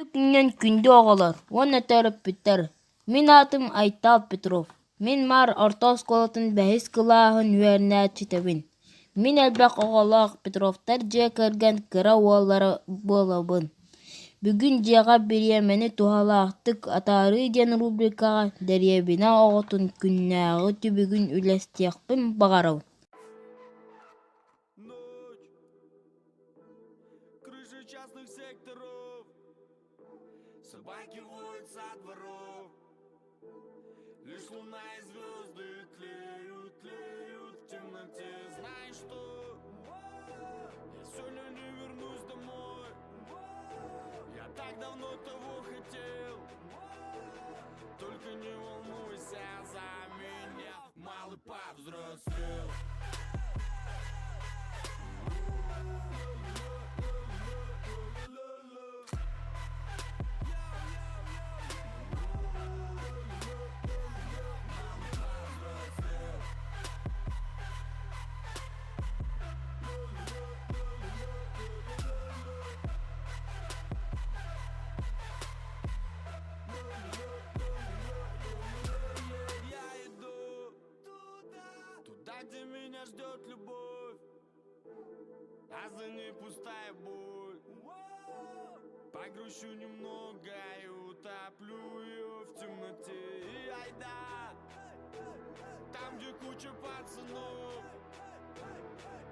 Күннен күнді оғалар, оны төріп біттер. Мен атым Айтал Петров. Мен мар орта сколатын бәхіс қылағын үйеріне читабын. Мен әлбәқ оғалақ Петровтар же кірген кіра уалары болабын. Бүгін жеға беремені тухалақтық атары ден рубрикаға дәребина оғытын күннәғы түбігін үлестеқпін бағарау. Крыши частных секторов, собаки воют со дворов. Лишь луна и звезды тлеют, тлеют в темноте. Знаешь что? Я сегодня не вернусь домой. Я так давно того хотел. Только не волнуйся за меня, малый повзрослел. Где меня ждет любовь, а за ней пустая боль. Погрущу немного и утоплю ее в темноте. И айда, там где куча пацанов,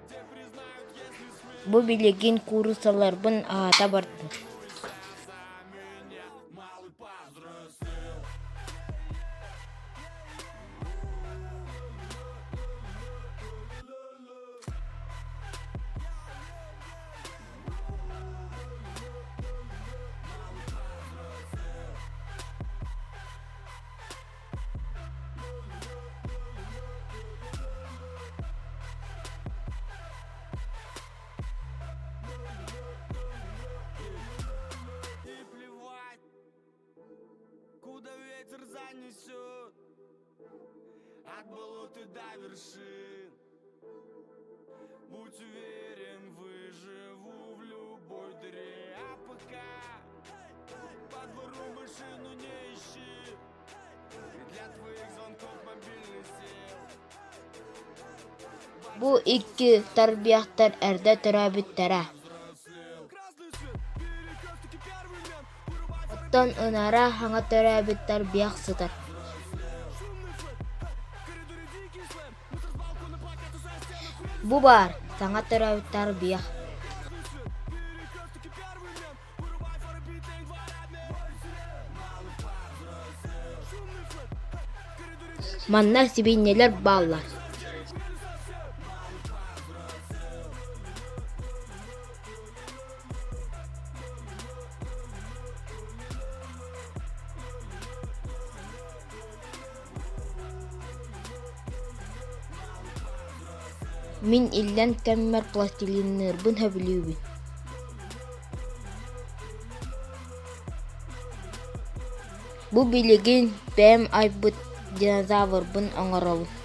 где признают, если смех. Bu bilgin kursalarбын ата барды. Малый повзрослел. Куда ветер занесет, от болот и до вершин. Будь уверен, выживу в любой дыре. А пока по двору машину не ищи, и для твоих звонков мобильный сел. Bu iki tarbiyahtar erde türabittere. Оттан ынара хаңа түрабиттар биях сытар. Бу бар, саңа түрабиттар биях. Манна сибейнелер баллар. Мин иллен кәммәр пластилиннербын һәбилүбин. Бу билеген бәм айбыт динозаврбын аңарабын.